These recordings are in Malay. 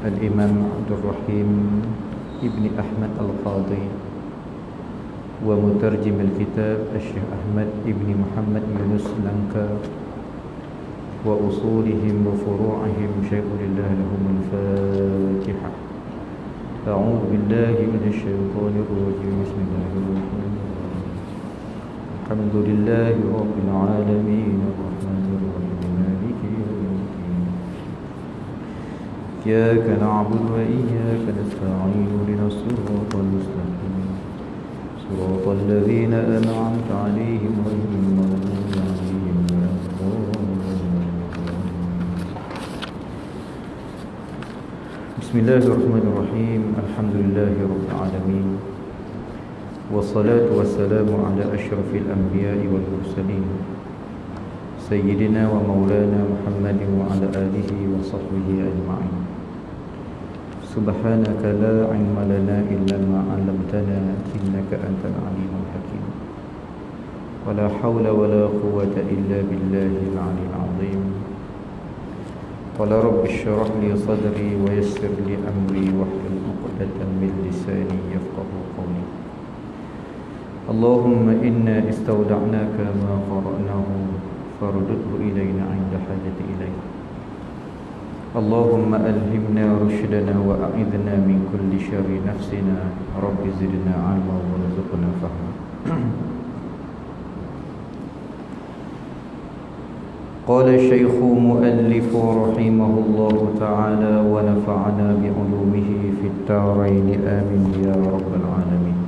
الإمام عبد الرحيم ابن أحمد القاضي ومترجم الكتاب الشيخ أحمد ابن محمد يونس لنكا وأصولهم وفروعهم شيء لله لهم الفاتحة. أعوذ بالله من الشيطان الرجيم. بسم الله الرحمن الرحيم. الحمد لله رب العالمين الرحمن الرحيم مالك يوم الدين. إياك نعبد وإياك نستعين اهدنا الصراط المستقيم صراط الذين أنعمت عليهم غير المغضوب عليهم ولا الضالين. بسم الله الرحمن الرحيم. الحمد لله رب العالمين والصلاة والسلام على أشرف الأنبياء والمرسلين سيدنا ومولانا محمد وعلى آله وصحبه أجمعين. سبحانك لا علم لنا إلا ما علمتنا إنك أنت العليم الحكيم. ولا حول ولا قوة إلا بالله العلي العظيم. قال رب اشرح لي صدري ويسر لي أمري واحلل عقدة من لساني يفقهوا قولي. اللهم إنا استودعناك ما قرأناه فردده إلينا عند حاجة إليه. اللهم ألهمنا رشدنا وأعذنا من كل شر نفسنا. رب زدنا علما وارزقنا فهما. قال الشيخ مؤلف رحمه الله تعالى ونفعنا بعلومه في الدارين آمين يا رب العالمين.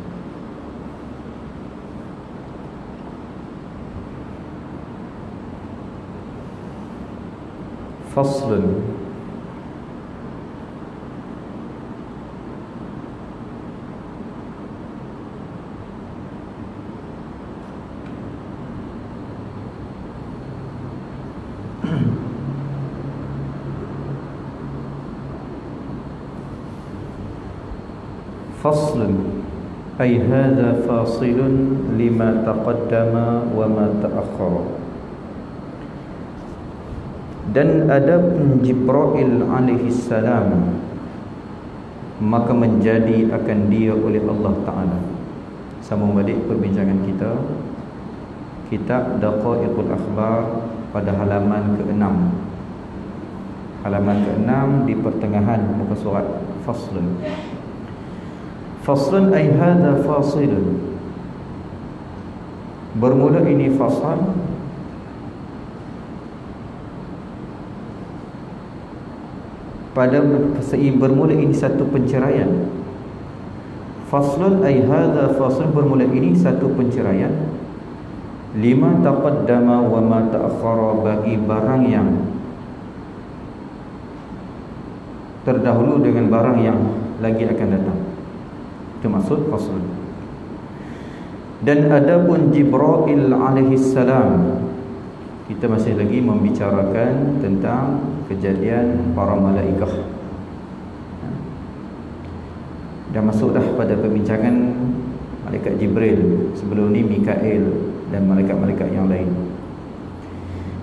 فصل. فصل أي هذا فاصل لما تقدم وما تأخر. Dan adapun Jibril alaihi salam maka menjadi akan dia oleh Allah Ta'ala. Sambung balik perbincangan kita, kitab Daqaiqul Akhbar pada halaman ke-6. Halaman ke-6 di pertengahan muka surat. Faslun. Faslun ay hadha fasilun. Bermula ini fasal pada bermula ini satu penceraian. Faslun ay hadha faslun, bermula ini satu penceraian. Lima taqaddama wa ma ta'akhkhara, bagi barang yang terdahulu dengan barang yang lagi akan datang. Itu maksud fasl. Dan adapun Jibril alaihi salam, kita masih lagi membicarakan tentang kejadian para malaikah. Dan masuklah pada perbincangan malaikat Jibril. Sebelum ni Mikail dan malaikat-malaikat yang lain.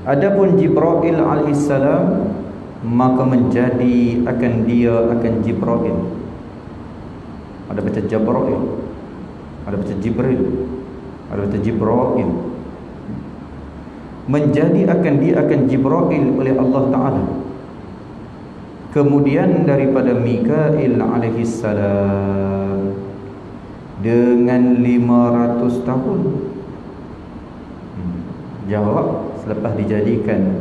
Adapun Jibril alaihi salam maka menjadi akan dia akan Jibril. Ada baca Jabrail, ada baca Jibril, ada baca Jibril. Menjadi akan dia akan Jibril oleh Allah Ta'ala. Kemudian daripada Mikail alaihi salam dengan 500 tahun. Jawab, selepas dijadikan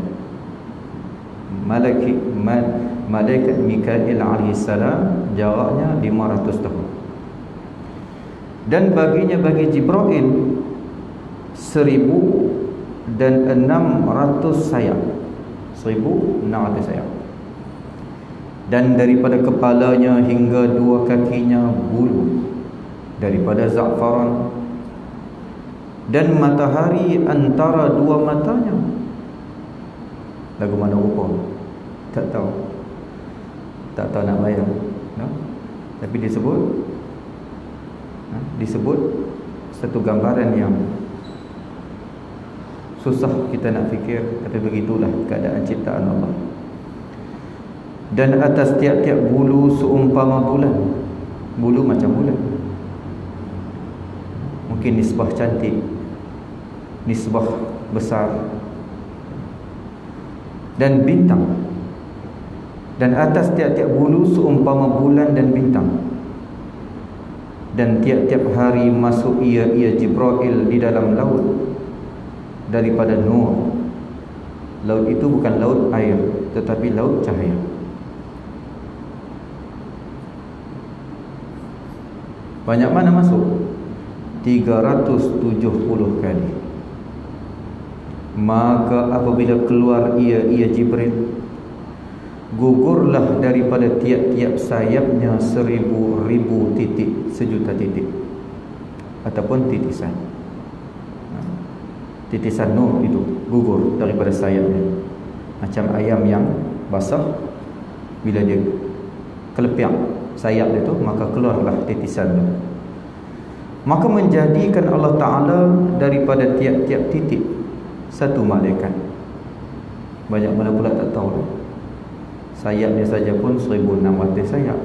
malaikat Mikail alaihi salam, jawabnya 500 tahun. Dan baginya, bagi Jibril 1600 sayap. 1600 sayap. Dan daripada kepalanya hingga dua kakinya bulu daripada za'faran. Dan matahari antara dua matanya. Lagu mana rupa? Tak tahu. Tak tahu nak bayang, no? Tapi disebut satu gambaran yang susah kita nak fikir, tapi begitulah keadaan ciptaan Allah. Dan atas tiap-tiap bulu seumpama bulan. Bulu macam bulan. Mungkin nisbah cantik, nisbah besar. Dan bintang. Dan atas tiap-tiap bulu seumpama bulan dan bintang. Dan tiap-tiap hari masuk ia Jibril di dalam laut daripada Nur. Laut itu bukan laut air, tetapi laut cahaya. Banyak mana masuk? 370 kali. Maka apabila keluar ia Jibril, gugurlah daripada tiap-tiap sayapnya 1000 titik, sejuta titik, ataupun titisan. Titisan nur itu gugur daripada sayapnya. Macam ayam yang basah, bila dia kelepiak sayap dia tu, maka keluarlah titisan tu. Maka menjadikan Allah Ta'ala daripada tiap-tiap titik satu malaikat. Banyak mana pula tak tahu. Sayapnya saja pun 1600 sayap.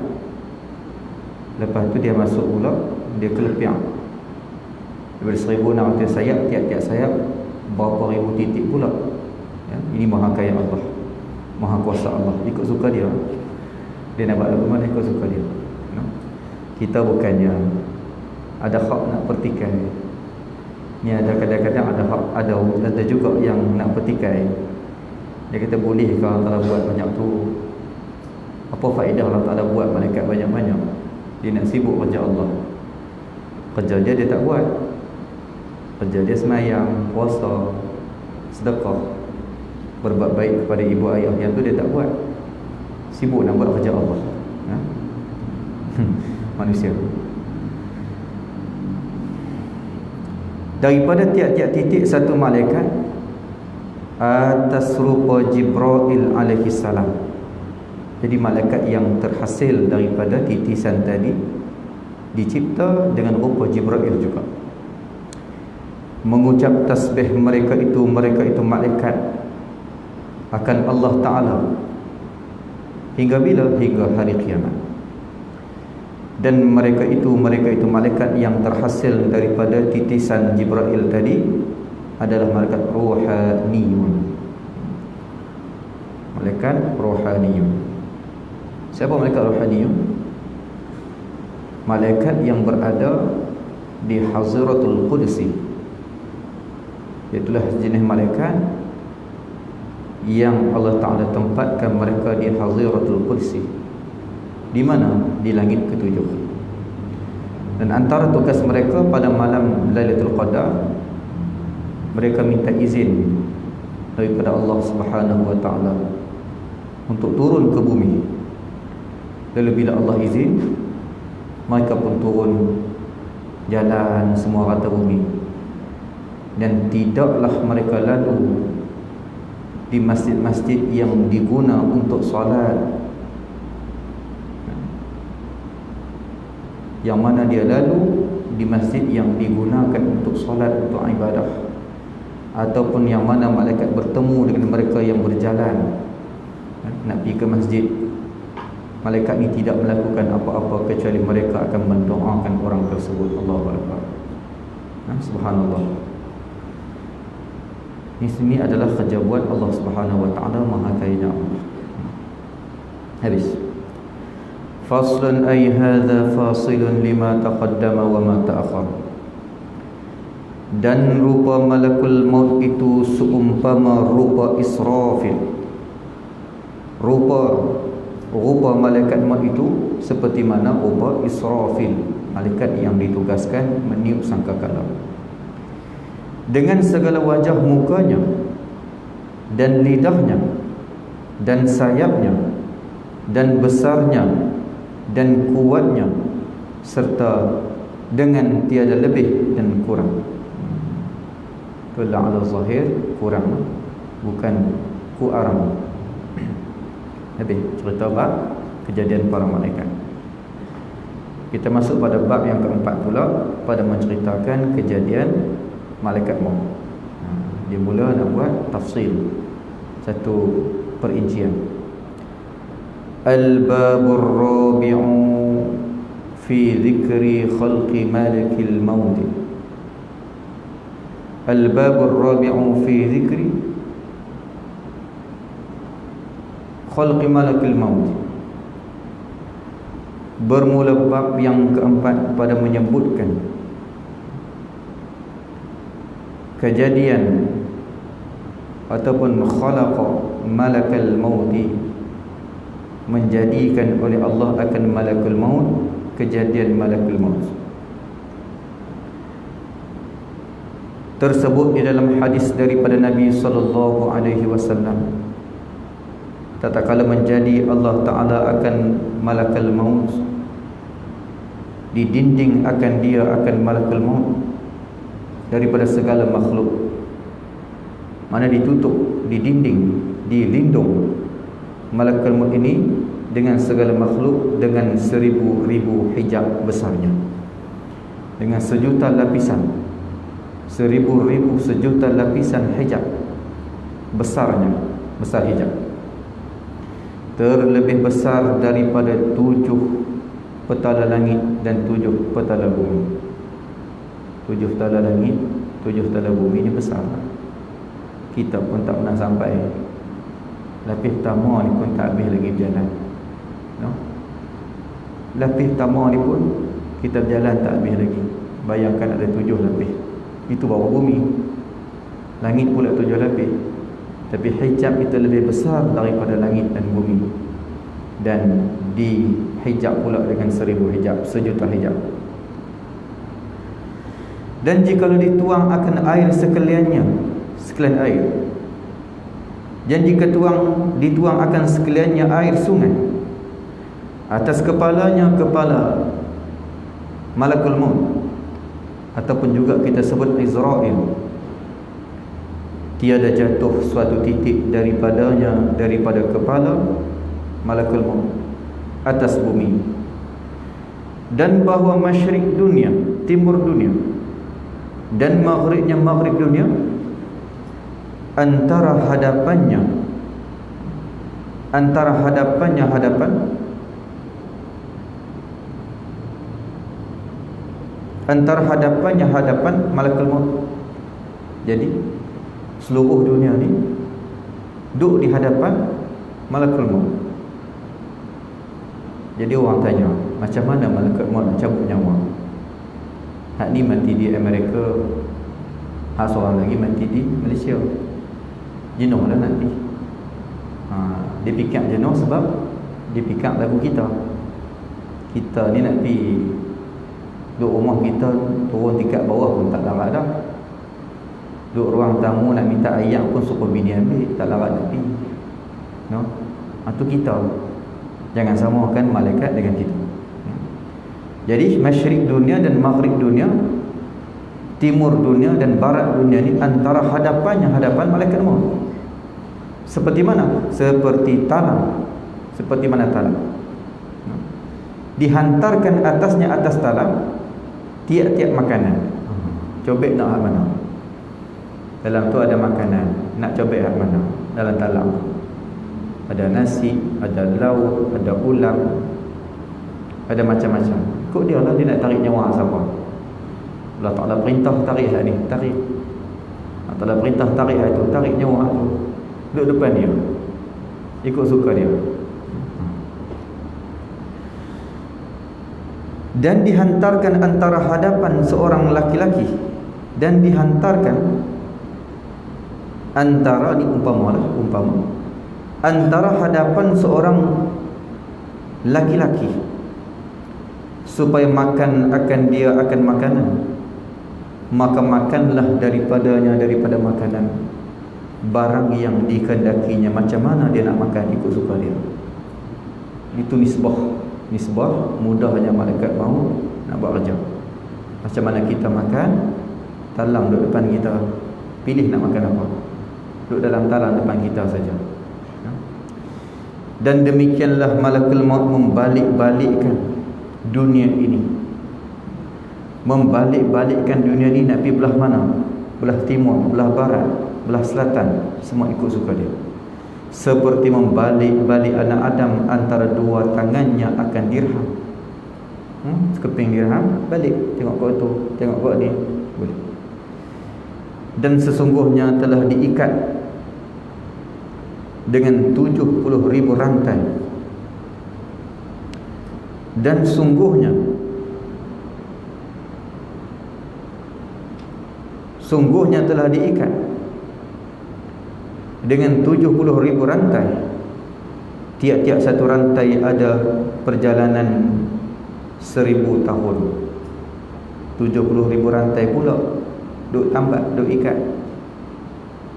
Lepas tu dia masuk pula, dia kelepiak. Daripada 1600 sayap, tiap-tiap sayap berapa ribu titik pula ya? Ini maha kaya Allah, maha kuasa Allah. Ikut suka dia. Dia nak buat lagu mana ikut suka dia. No? Kita bukannya ada hak nak pertikai. Ni ada kadang-kadang ada hak, ada juga yang nak pertikai. Dia kata boleh kalau Allah Ta'ala buat banyak tu, apa faedah Allah Ta'ala buat malaikat banyak-banyak? Dia nak sibuk kerja Allah. Kerja dia tak buat. Kerja dia semayang, puasa, sedekah, berbuat baik kepada ibu ayah, yang tu dia tak buat. Sibuk nak buat kerja Allah ha? Manusia. Daripada tiap-tiap titik satu malaikat atas rupa Jibril alaihi salam. Jadi malaikat yang terhasil daripada titisan tadi dicipta dengan rupa Jibril juga. Mengucap tasbih mereka itu malaikat akan Allah Ta'ala. Hingga bila? Hingga hari kiamat. Dan mereka itu malaikat yang terhasil daripada titisan Jibril tadi adalah malaikat rohaniyun. Malaikat rohaniyun. Siapa malaikat rohaniyun? Malaikat yang berada di Hazratul Qudsi. Itulah jenis malaikat yang Allah Ta'ala tempatkan mereka di Hazratul Qudsi. Di mana? Di langit ketujuh. Dan antara tugas mereka pada malam Lailatul Qadar, mereka minta izin daripada Allah Subhanahu wa Ta'ala untuk turun ke bumi. Lalu bila Allah izin, mereka pun turun, jalan semua rata bumi. Dan tidaklah mereka lalu di masjid-masjid yang diguna untuk solat, yang mana dia lalu di masjid yang digunakan untuk solat, untuk ibadah, ataupun yang mana malaikat bertemu dengan mereka yang berjalan nak pergi ke masjid. Malaikat ni tidak melakukan apa-apa kecuali mereka akan mendoakan orang tersebut. Allahu Akbar. Subhanallah. Ini adalah kerja buat Allah Subhanahu wa Ta'ala, maha kaya Allah. Habis. Faslun ay hadha fasilun lima taqaddama wa ma ta'akhir. Dan rupa malakul maut itu seumpama rupa Israfil. Rupa malaikat maut itu seperti mana rupa Israfil, malaikat yang ditugaskan meniup sangkakala. Dengan segala wajah mukanya dan lidahnya dan sayapnya dan besarnya dan kuatnya, serta dengan tiada lebih dan kurang. Kulla ala zahir, kurang, bukan kuaram. Habis cerita bab kejadian para malaikat. Kita masuk pada bab yang keempat pula, pada menceritakan kejadian malaikat maut. Dia mula nak buat tafsil, satu perincian. Al-babur rabi'u fi dhikri khalqi malakil maut. Al-babur rabi'u fi dhikri khalqi malakil maut. Bermula bab yang keempat pada menyebutkan kejadian ataupun khalaqa malakal mauti, menjadikan oleh Allah akan malakul maut, kejadian malakul maut tersebut di dalam hadis daripada Nabi sallallahu alaihi wasallam. Tatkala menjadi Allah Ta'ala akan malakul maut, di dinding akan dia akan malakul maut daripada segala makhluk. Mana ditutup, di dinding, dilindung malakul maut ini dengan segala makhluk, dengan 1000 hijab besarnya, dengan sejuta lapisan, 1000 sejuta lapisan hijab besarnya, besar hijab, terlebih besar daripada 7 petala langit dan 7 petala bumi. 7 petala langit, 7 petala bumi ni besar. Kita pun tak pernah sampai. Lapis pertama ni pun tak habis lagi berjalan, no? Lapis pertama ni pun kita berjalan tak habis lagi. Bayangkan ada 7 lapis. Itu bawah bumi. Langit pula 7 lapis. Tapi hijab itu lebih besar daripada langit dan bumi, dan dihijab pula dengan 1000 hijab, sejuta hijab. Dan jika dituang akan air sekaliannya, sekalian air, dan jika dituang akan sekaliannya air sungai, atas kepalanya kepala malakul maut, ataupun juga kita sebut Israel, tiada jatuh suatu titik daripada kepala malakul maut atas bumi. Dan bahawa masyrik dunia, timur dunia, dan maghribnya maghrib dunia, antara hadapannya hadapan malakul maut. Jadi seluruh dunia ni duduk di hadapan malakul maut. Jadi orang tanya, macam mana malakul maut nak cabut nyawa? Hak ni mati di Amerika, hak seorang lagi mati di Malaysia. Jenuh lah nanti. Dia pikir jenuh sebab dia pikir lagu kita. Kita ni nak pergi duduk rumah kita, turun tingkat bawah pun tak larat dah. Duduk ruang tamu nak minta ayam pun suruh bini ambil, tak larat nak pergi, no? Itu kita. Jangan samakan malaikat dengan kita. Jadi masyrik dunia dan maghrib dunia, timur dunia dan barat dunia ni antara hadapan malaikat maut. Seperti mana? Seperti talam. Seperti mana talam? Dihantarkan atasnya, atas talam, tiap-tiap makanan. Cobek nak hak mana? Dalam tu ada makanan, nak cobek hak mana? Dalam talam ada nasi, ada lauk, ada ulam, ada macam-macam. Kok dia lah, dia nak tarik nyawa siapa? Allah Ta'ala perintah tarik hak ni, tarik. Allah Ta'ala perintah tarik hak tu, tarik nyawa hak tu. Duduk depan dia, ikut suka dia. Dan dihantarkan antara hadapan seorang laki-laki, dan dihantarkan antara, ni umpama antara hadapan seorang laki-laki, supaya makan akan dia akan makanan, maka makanlah daripada makanan barang yang dikehendakinya. Macam mana dia nak makan, ikut suka dia. Itu nisbah mudahnya malaikat maut nak buat kerja. Macam mana kita makan, talam duduk depan kita, pilih nak makan apa, duduk dalam talam depan kita saja. Dan demikianlah malakul maut membalik-balikkan dunia ini, membalik-balikkan dunia ini. Nak pergi belah mana? Belah timur, belah barat, belah selatan, semua ikut suka dia. seperti membalik-balik anak Adam antara dua tangannya akan dirham. Sekeping dirham, balik, tengok kau tu, tengok kau ni, boleh. Dan sesungguhnya telah diikat dengan 70,000 rantai. Dan sungguhnya telah diikat dengan 70,000 rantai. Tiap-tiap satu rantai ada perjalanan 1000 tahun. 70,000 rantai pula duk tambat, duk ikat,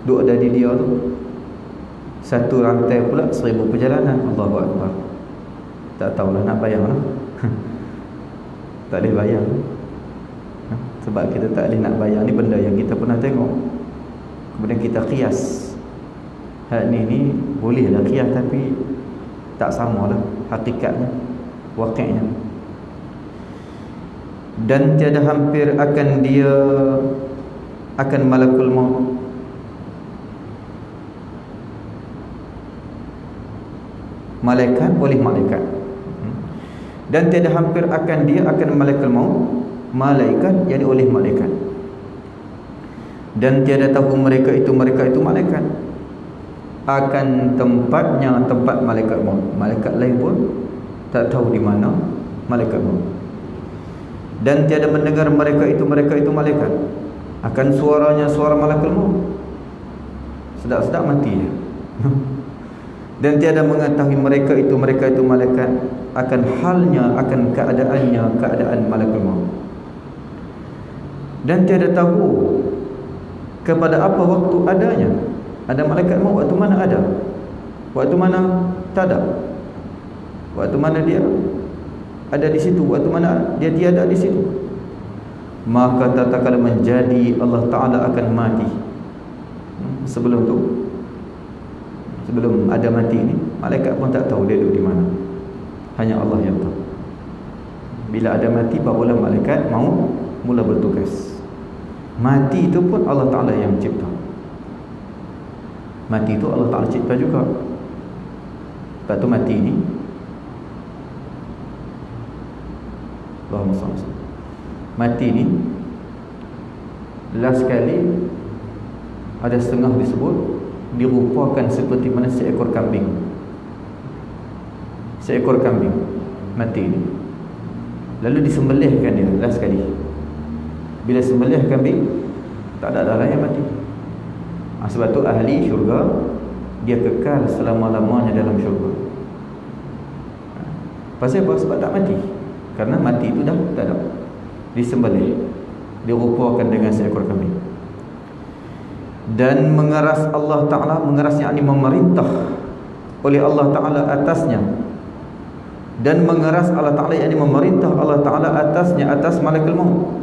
duk ada di dia tu. Satu rantai pula 1000 perjalanan. Allahu Akbar. Tak tahulah nak bayar lah. Tak boleh bayar. Sebab kita tak boleh nak bayar. Ni benda yang kita pernah tengok, kemudian kita qiyas. Hal ni bolehlah qiyas, tapi tak samalah hakikatnya, waqi'nya. Dan tiada hampir akan dia akan malakul maut. Malaikat oleh malaikat. Dan tiada hampir akan dia akan malakul maut, malaikat jadi oleh malaikat. Dan tiada tahu mereka itu malaikat akan tempatnya, tempat malaikat maut. Malaikat lain pun tak tahu di mana malaikat maut. Dan tiada mendengar mereka itu malaikat akan suaranya suara malakul maut. Sedap-sedap mati je. Dan tiada mengetahui mereka itu malaikat akan halnya, akan keadaan malakul maut. Dan tiada tahu kepada apa waktu adanya. Ada malaikat maut waktu mana ada, waktu mana tak ada, waktu mana dia ada di situ, waktu mana dia tiada di situ. Maka tatkala menjadi Allah Ta'ala akan mati. Sebelum ada mati ni, malaikat pun tak tahu dia duduk di mana. Hanya Allah yang tahu. Bila ada mati, barulah malaikat mau mula bertugas. Mati itu pun Allah Ta'ala yang cipta. Mati itu Allah Ta'ala cipta juga. Lepas tu mati ni, Allahumma salli. Mati ni last kali ada setengah disebut dirupakan seperti mana seekor kambing. Seekor kambing mati ni, lalu disembelihkan dia last kali. Bila sembelih kambing, tak ada dah yang mati. Sebab tu ahli syurga dia kekal selama-lamanya dalam syurga. Pasal apa? Sebab tak mati. Karena mati itu dah tak ada. Disembelih, dirupakan dengan seekor kambing. Dan mengeras Allah Ta'ala, mengeras yakni memerintah oleh Allah Ta'ala atasnya. Dan mengeras Allah Ta'ala yakni memerintah Allah Ta'ala atasnya, atas malakul maut.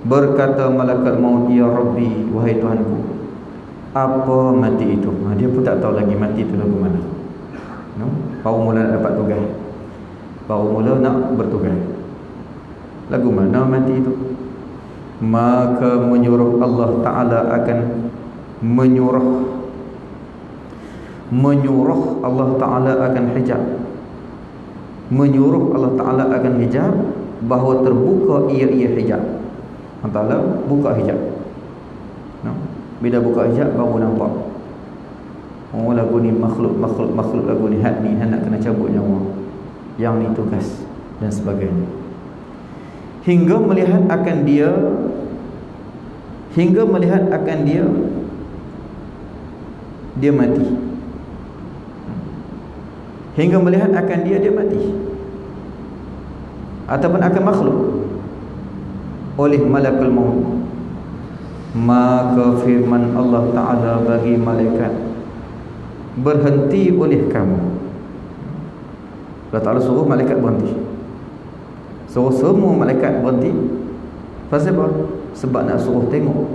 Berkata malaikat maut, ya Rabbi, wahai Tuhanku, apa mati itu? Dia pun tak tahu lagi mati itu lagu mana. Baru mula nak dapat tugas, baru mula nak bertugas. Lagu mana mati itu? Maka menyuruh Allah Ta'ala akan menyuruh Allah Ta'ala akan hijab. Menyuruh Allah Ta'ala akan hijab, bahawa terbuka ia hijab. Allah Ta'ala buka hijab. Bila buka hijab baru nampak, oh lagu ni makhluk lagu ni, had ni nak kena cabut nyawa, yang ni tugas dan sebagainya. Hingga melihat akan dia mati. Hingga melihat akan dia mati, ataupun akan makhluk oleh malakul maut. Maka firman Allah Ta'ala bagi malaikat, berhenti oleh kamu. Allah Ta'ala suruh malaikat berhenti, suruh semua malaikat berhenti. Pasal apa? Sebab nak suruh tengok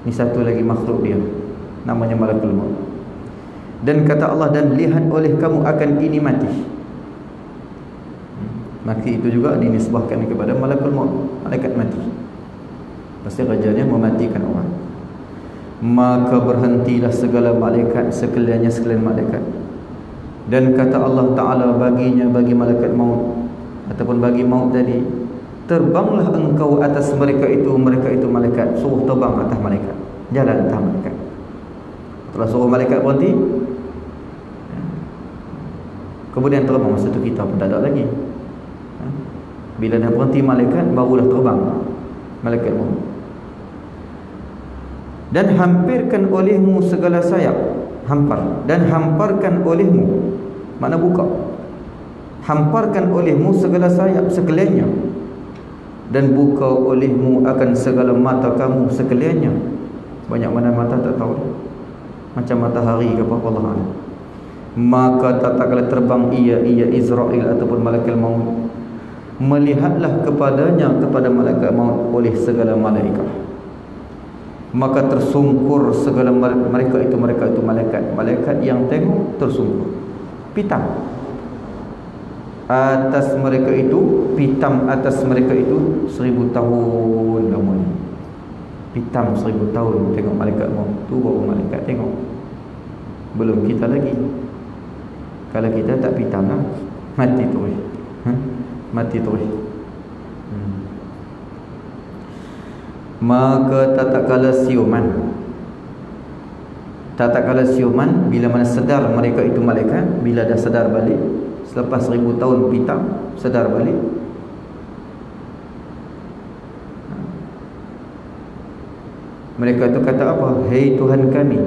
ni satu lagi makhluk dia, namanya malakul maut. Dan kata Allah, dan lihat oleh kamu akan ini mati. Maki itu juga dinisbahkan kepada malakul maut, malaikat mati. Pasti kerjanya mematikan orang. maka berhentilah segala malaikat sekalian malaikat. Dan kata Allah Ta'ala baginya, bagi malaikat maut ataupun bagi maut tadi, terbanglah engkau atas mereka itu malaikat. Suruh terbang atas malaikat, jalan atas malaikat. Setelah suruh malaikat berhenti, kemudian terbang. Masa tu kita pun tak ada lagi. Bila dah berhenti malaikat, barulah terbang malaikat maut. Dan hampirkan olehmu segala sayap, hampar, dan hamparkan olehmu, makna buka, hamparkan olehmu segala sayap sekaliannya, dan buka olehmu akan segala mata kamu sekaliannya. Banyak mana mata tak tahu, macam matahari ke apa, Allah alam. Maka tatkala terbang ia Israel ataupun malaikat maut, melihatlah kepadanya, kepada malaikat maut, oleh segala malaikat. Maka tersungkur segala mereka itu malaikat yang tengok tersungkur, pitam atas mereka itu, 1000 tahun lamanya. Pitam 1000 tahun tengok malaikat maut tu, baru malaikat tengok. Belum kita lagi. Kalau kita tak pitam lah, mati terus. Mati terus. Maka tatkala siuman, bila mana sedar mereka itu malaikat, bila dah sedar balik selepas 1000 tahun pitam, sedar balik, mereka itu kata apa? Hai Tuhan kami.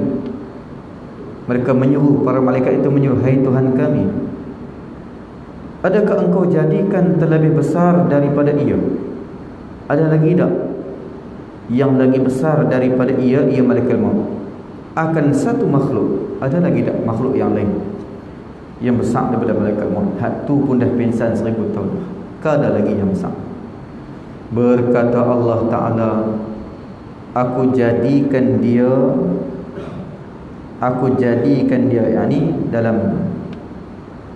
Mereka menyuruh, para malaikat itu menyuruh, hai Tuhan kami, adakah engkau jadikan terlebih besar daripada ia? Ada lagi tak yang lagi besar daripada ia malaikat maut? Akan satu makhluk, ada lagi tak makhluk yang lain yang besar daripada malaikat maut? Hatu pun dah pensan 1000 tahun, ada lagi yang besar. Berkata Allah Ta'ala, aku jadikan dia, yakni dalam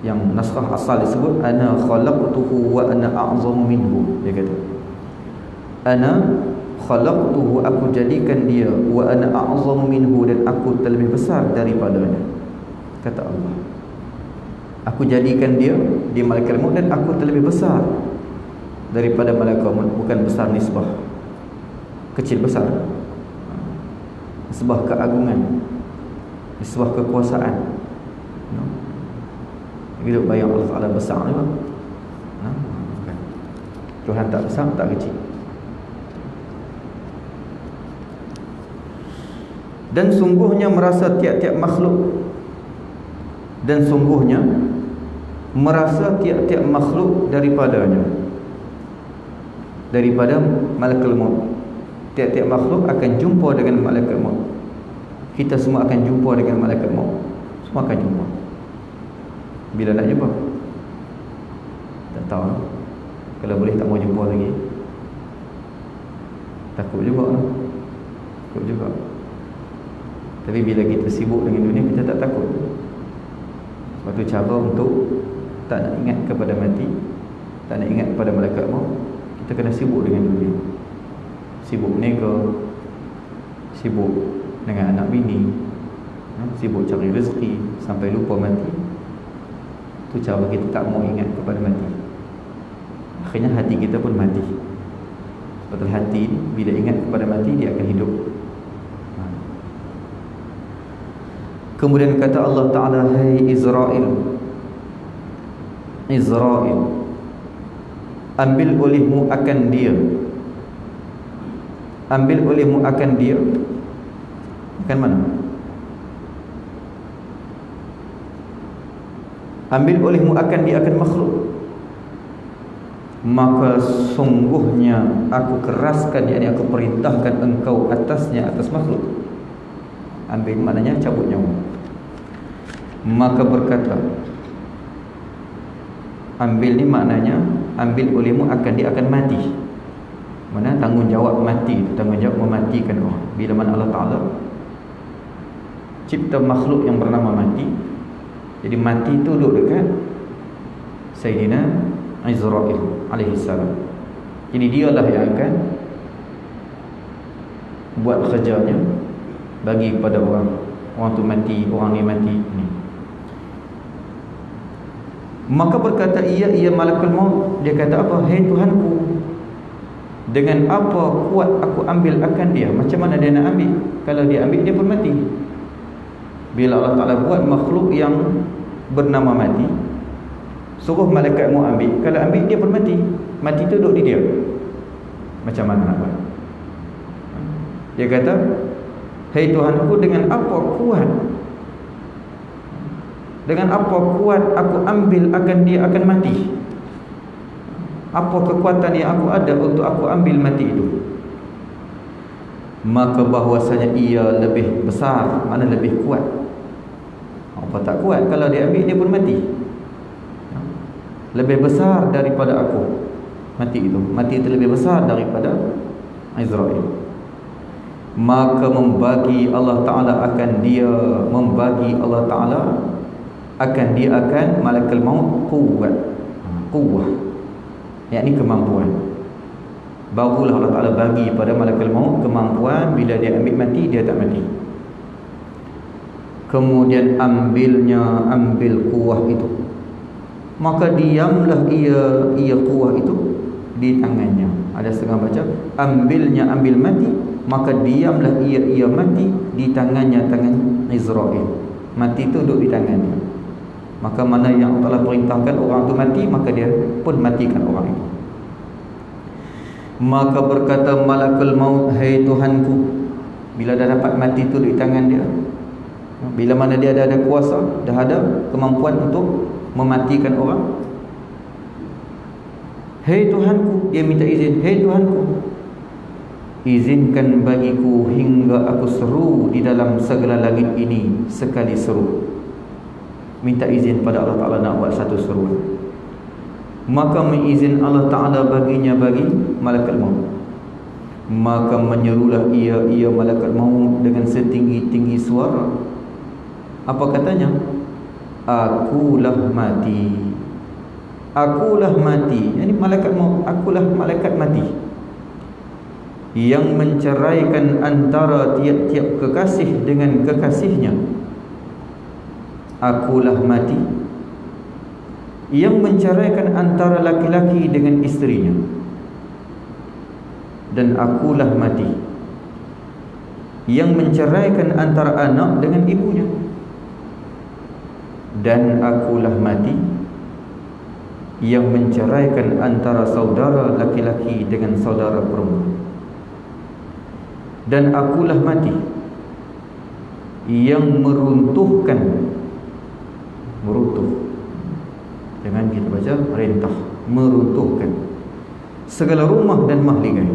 yang naskah asal disebut ana khalaqtuhu wa ana a'zamu minhu. Dia kata ana khalaqtuhu, aku jadikan dia, wa ana a'zamu minhu, dan aku terlebih besar daripadanya. Kata Allah, aku jadikan dia malaikat maut, dan aku terlebih besar daripada malaikat maut. Bukan besar nisbah, kecil besar, nisbah keagungan, nisbah kekuasaan. Bila bayang Allah Ta'ala besar ni bang, Tuhan tak besar, tak kecil. Dan sungguhnya merasa tiap-tiap makhluk, daripada malaikat maut. Tiap-tiap makhluk akan jumpa dengan malaikat maut. Kita semua akan jumpa dengan malaikat maut. Semua akan jumpa. Bila nak jumpa? Tak tahu. Kalau boleh tak mau jumpa lagi. Takut juga. Tapi bila kita sibuk dengan dunia, kita tak takut. Sebab tu cara untuk tak nak ingat kepada mati, tak nak ingat kepada malaikat maut, kita kena sibuk dengan dunia. Sibuk berniaga, sibuk dengan anak bini, sibuk cari rezeki sampai lupa mati. Itu cara kita tak mau ingat kepada mati. Akhirnya hati kita pun mati. Sebab hati bila ingat kepada mati, dia akan hidup. Kemudian kata Allah Ta'ala, hai Israel, ambil olehmu akan dia. Akan mana? Ambil olehmu akan dia, akan makhluk. Maka sungguhnya aku keraskan, yakni aku perintahkan engkau atasnya, atas makhluk. Ambil maknanya cabut nyawa. Maka berkata, ambil ni maknanya ambil olehmu akan dia, akan mati. Mana tanggungjawab mati, tanggungjawab mematikan orang. Bila mana Allah Ta'ala cipta makhluk yang bernama mati, jadi mati itu duduk dekat Sayyidina Israel alaihi salam. Jadi dialah yang akan buat kerjanya, bagi pada orang tu mati, orang ni mati ni. Maka berkata ia malakul maut, dia kata apa? Hai Tuhanku, dengan apa kuat aku ambil akan dia. Macam mana dia nak ambil? Kalau dia ambil, dia pun mati. Bila Allah Ta'ala buat makhluk yang bernama mati, suruh malaikat mau ambil, kalau ambil dia pun mati. Mati tu duduk di dia. Macam mana nak buat? Dia kata, hai Tuhanku, dengan apa kuat aku ambil akan dia akan mati? Apa kekuatan yang aku ada untuk aku ambil mati itu? Maka bahwasanya ia lebih besar, mana lebih kuat. Apa tak kuat? Kalau dia ambil, dia pun mati. Lebih besar daripada aku. Mati itu lebih besar daripada Israel. Maka membagi Allah Ta'ala akan dia, akan malakul maut kuwah, yakni kemampuan. Barulah Allah Ta'ala bagi pada malakul maut kemampuan, bila dia ambil mati, dia tak mati. Kemudian ambil kuwah itu, maka diamlah ia kuwah itu di tangannya. Ada setengah baca ambil mati, maka diamlah ia mati di tangannya, tangan Israel. Mati itu duduk di tangannya. Maka mana yang Allah perintahkan orang itu mati, maka dia pun matikan orang itu. Maka berkata malakul maut, hai Tuhanku, bila dah dapat mati itu di tangan dia, bila mana dia dah ada kuasa, dah ada kemampuan untuk mematikan orang, hai Tuhanku, dia minta izin, hai Tuhanku, izinkan bagiku hingga aku seru di dalam segala langit ini sekali seru. Minta izin pada Allah Ta'ala nak buat satu seruan. Maka mengizin Allah Ta'ala baginya, bagi malaikat maut. Maka menyerulah ia malaikat maut dengan setinggi-tinggi suara. Apa katanya? Akulah mati. Akulah mati. Ini malaikat maut, akulah malaikat mati, yang menceraikan antara tiap-tiap kekasih dengan kekasihnya. Akulah mati, yang menceraikan antara laki-laki dengan isterinya. Dan akulah mati, yang menceraikan antara anak dengan ibunya. Dan akulah mati, yang menceraikan antara saudara laki-laki dengan saudara perempuan. Dan akulah mati, yang meruntuh, jangan kita baca rentah, meruntuhkan segala rumah dan mahligai.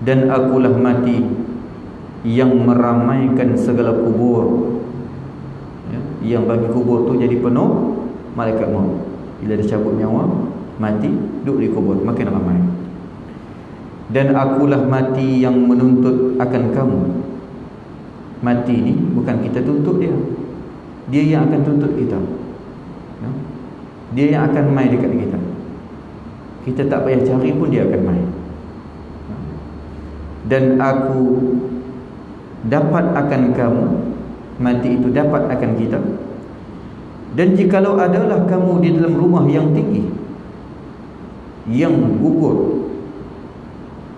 Dan akulah mati, yang meramaikan segala kubur, yang bagi kubur tu jadi penuh malaikat maut. Bila dia cabut nyawa, mati, duduk di kubur, makin ramai. Dan akulah mati, yang menuntut akan kamu. Mati ni bukan kita tuntut dia, dia yang akan tuntut kita. Dia yang akan mai dekat kita. Kita tak payah cari pun dia akan mai. Dan aku dapat akan kamu, mati itu dapat akan kita. Dan jikalau adalah kamu di dalam rumah yang tinggi, yang gugur,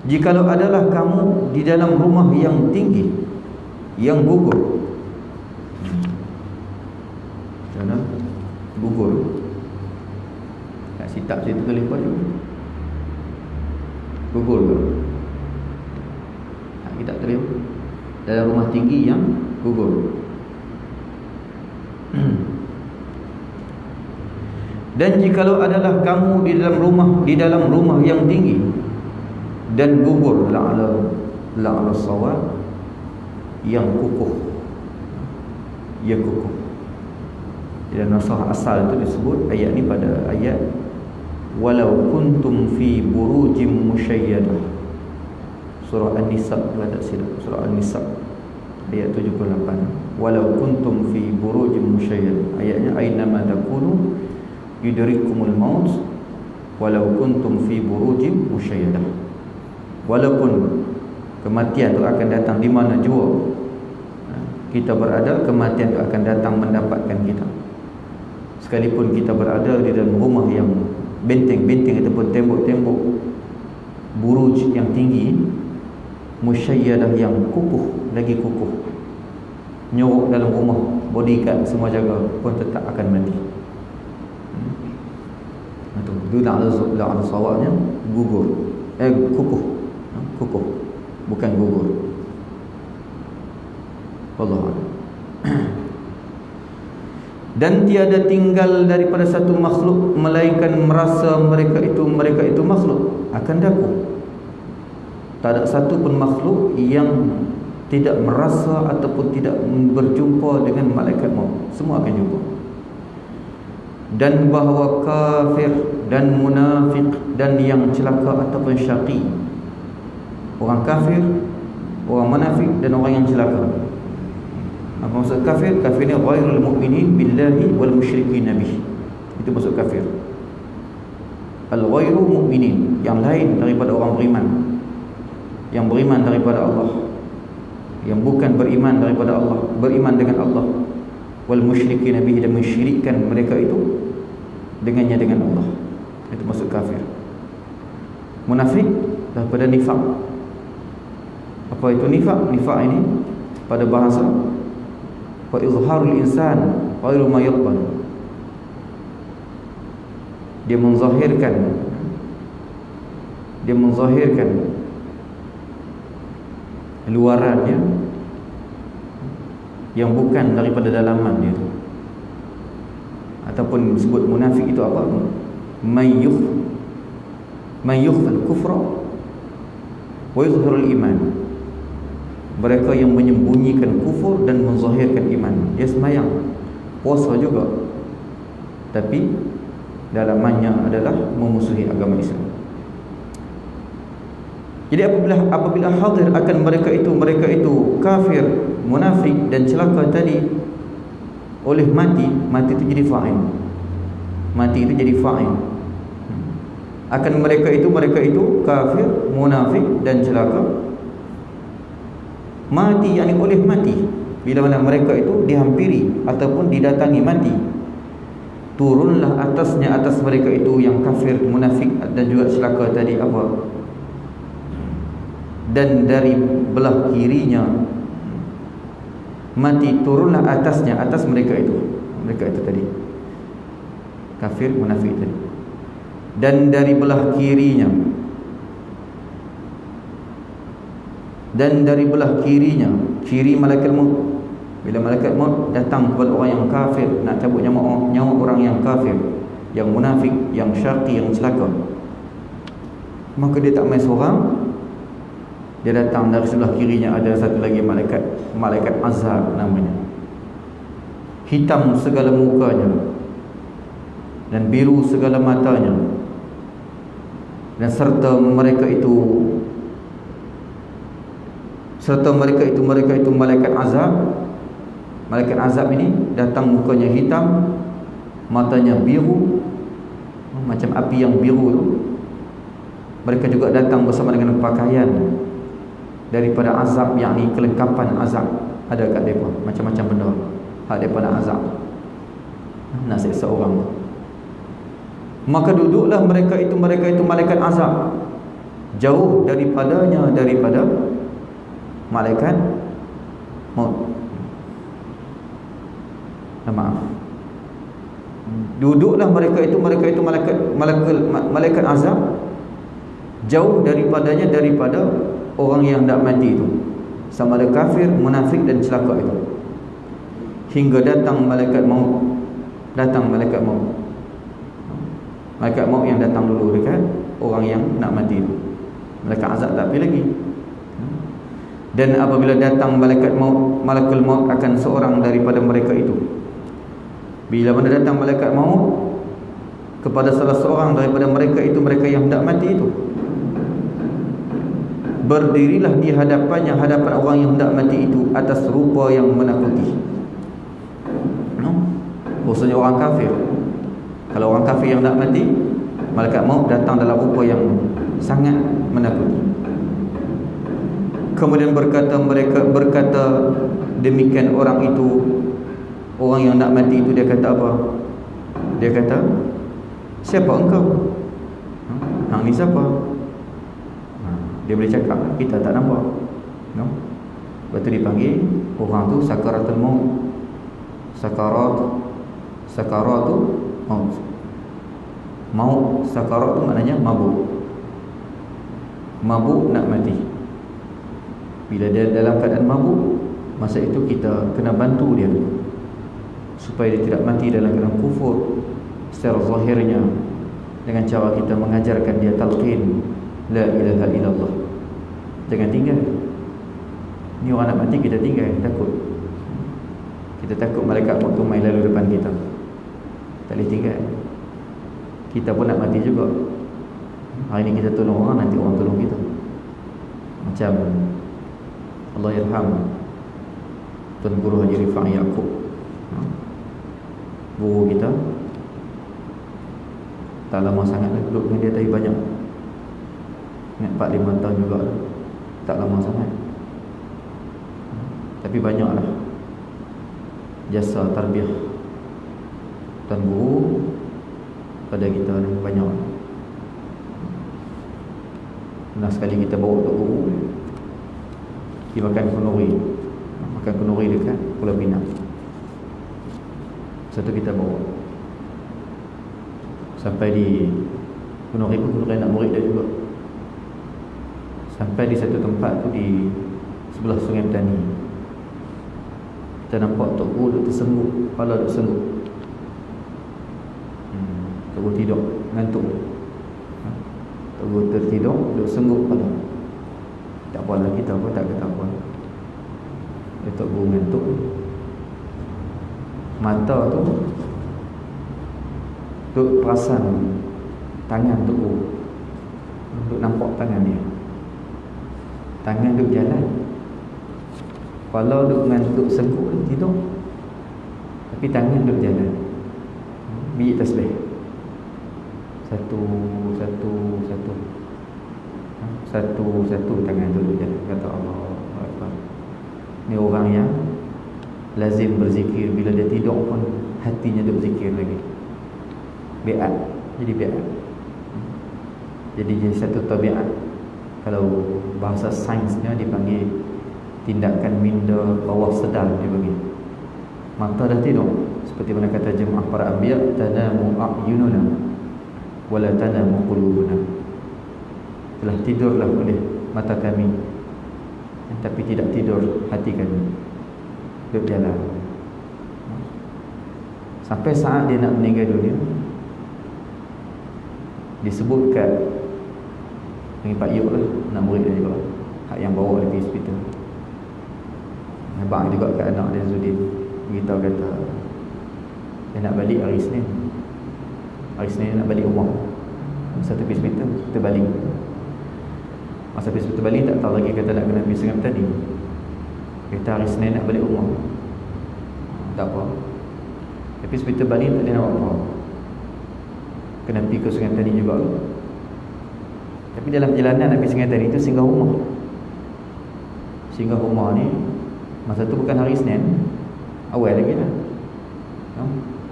jikalau adalah kamu di dalam rumah yang tinggi, yang gugur. Macam mana? Gugur. Kat sitak saya tulis baju. Gugur ke? Kita tulis dalam rumah tinggi yang gugur. Dan jikalau adalah kamu di dalam rumah yang tinggi dan gugur, la'ala sawab, yang kukuh, ya kukuh. Dalam nasah asal itu disebut ayat ni pada ayat walau kuntum fi burujim musyayyadah, surah An-Nisa, kalau tak silap, surah An-Nisa ayat 78. Walau kuntum fi burujim musyayyadah, ayatnya aynama takunu yudrikumul maut walau kuntum fi burujim musyayyadah. Walaupun Kematian itu akan datang di mana jua kita berada, kematian itu akan datang mendapatkan kita. Sekalipun kita berada di dalam rumah yang benteng-benteng ataupun tembok-tembok buruj yang tinggi, musyayyadah yang kukuh, lagi kukuh, nyorok dalam rumah, bodyguard semua jaga, pun tetap akan mati. Itu la'al sawabnya gugur, kukuh, kukuh, bukan gugur. Wallahu a'lam. Dan tiada tinggal daripada satu makhluk melainkan merasa mereka itu makhluk, akan daku. Tak ada satu pun makhluk yang tidak merasa ataupun tidak berjumpa dengan malaikat maut. Semua akan jumpa. Dan bahawa kafir dan munafik dan yang celaka ataupun syaqi, orang kafir, orang munafik dan orang yang celaka. Apa maksud kafir? Kafir ni ghairul mu'minin billahi wal musyrikin bih. Itu maksud kafir. Al-ghairu mu'minin, yang lain daripada orang beriman, yang beriman daripada Allah, yang bukan beriman daripada Allah, beriman dengan Allah, wal musyrikin bih, dan mensyirikkan mereka itu dengannya dengan Allah. Itu maksud kafir. Munafik daripada nifaq. Apa itu nifaq? Nifaq ini pada bahasa wa izharul insan ghairu ma yaqbal. Dia menzahirkan luarannya yang bukan daripada dalaman dia. Ataupun sebut munafik itu apa? Mayyukhfal kufra wa yuzhirul iman. Mereka yang menyembunyikan kufur dan menzahirkan iman. Dia sembahyang, puasa juga, tapi dalamannya adalah memusuhi agama Islam. Jadi apabila hadir akan mereka itu kafir, munafik dan celaka tadi oleh mati itu jadi fa'il. Mati itu jadi fa'il. Akan mereka itu kafir, munafik dan celaka mati, yakni oleh mati. Bila mana mereka itu dihampiri ataupun didatangi mati, turunlah atas mereka itu yang kafir, munafik dan juga celaka tadi apa? Dan dari belah kirinya mati, turunlah atas mereka itu tadi, kafir, munafik tadi. Dan dari belah kirinya, kiri malaikat maut. Bila malaikat maut datang kepada orang yang kafir, nak cabut nyawa orang yang kafir, yang munafik, yang syaqi, yang celaka, maka dia tak main seorang. Dia datang dari sebelah kirinya ada satu lagi malaikat azab namanya. Hitam segala mukanya dan biru segala matanya, dan serta mereka itu malaikat azab. Malaikat azab ini datang, mukanya hitam, matanya biru, macam api yang biru itu. Mereka juga datang bersama dengan pakaian daripada azab, yakni kelengkapan azab. Ada kat mereka macam-macam benda hak daripada azab, nak seksa orang. Maka duduklah mereka itu malaikat azab jauh daripada malaikat maut. Maaf. Duduklah mereka itu malaikat azab jauh daripada orang yang tak mati itu, sama ada kafir, munafik dan celaka itu, hingga datang malaikat maut. Malaikat maut yang datang dulu dekat orang yang nak mati itu. Malaikat azab tak pergi lagi. Dan apabila datang malakul maut akan seorang daripada mereka itu. Bila mana datang malaikat maut kepada salah seorang daripada mereka itu, mereka yang hendak mati itu, berdirilah di hadapan orang yang hendak mati itu atas rupa yang menakuti. Maksudnya orang kafir. Kalau orang kafir yang hendak mati, malaikat maut datang dalam rupa yang sangat menakuti. Kemudian berkata demikian orang itu, orang yang nak mati itu, dia kata apa? Dia kata, siapa engkau? Hang ni siapa? Dia boleh cakap, kita tak nampak. No? Lepas tu dipanggil orang tu sakaratul maut. Sakarat tu maut. Maut, sakarat tu maknanya mabuk. Mabuk nak mati. Bila dia dalam keadaan mabuk, masa itu kita kena bantu dia supaya dia tidak mati dalam keadaan kufur secara zahirnya, dengan cara kita mengajarkan dia talqin la ilaha illallah. Jangan tinggal. Ni orang nak mati kita tinggal, takut. Kita takut malaikat maut tu main lalu depan kita. Tak boleh tinggal. Kita pun nak mati juga. Hari ni kita tolong orang, nanti orang tolong kita. Macam Allah yarham Tuan Guru Haji Rifai Yaakob, guru kita. Tak lama sangat dah duduk dengan dia, tapi banyak. Ingat 4-5 tahun juga dah. Tak lama sangat. Tapi banyaklah jasa tarbiyah Tuan Guru pada kita ni, banyak. Pernah sekali kita bawa Tok Guru pergi makan kenduri dekat Pulau Pinang. Satu kita bawa sampai di kenduri pun, kenduri nak murid dia juga. Sampai di satu tempat tu di sebelah Sungai Petani. Kita nampak Tok Guru duduk tersengguk, kepala duduk sengguk. Tok Guru tidur, ngantuk. Tok Guru tertidur, duduk sengguk kepala. Tak apalah, kita pun tak kata apa. Tok Guru ngantuk. Mata tu duk perasan tangan Tok Guru, duk nampak tangan dia. Tangan duk jalan, kepala duk sengguk, tidur, tapi tangan duk jalan. Biji tasbih satu tangan tu duk jalan. Kata Allah Akbar. Ni orang yang lazim berzikir. Bila dia tidur pun hatinya duk zikir lagi. Biat. Jadi biat. Jadi satu tabiat. Kalau bahasa sainsnya dipanggil tindakan minda bawah sedar, dia panggil. Mata dah tidur, seperti mana kata jemaah para anbiya, tanamu a'yununa wala tanamu qulubuna. Telah tidurlah oleh mata kami, tapi tidak tidur hati kami. Duduk jalan sampai saat dia nak meninggal dunia. Disebutkan dengan Pak Yuk lah, nak murid dia juga, hak yang bawa dia pergi hospital. Abang juga kat anak dia Zudin, beritahu kata dia nak balik hari Isnin. Hari Isnin dia nak balik rumah. Masa tu pergi hospital, kita balik. Masa pergi hospital balik, tak tahu lagi kata nak kena pergi Sungai Petani. Kata hari Isnin nak balik rumah. Tak apa. Tapi hospital balik tak ada nak buat apa. Kena pergi ke Sungai Petani juga. Tapi dalam perjalanan nak pergi Sungai Petani itu singgah rumah. Singgah rumah ni masa tu bukan hari Isnin, awal lagi lah.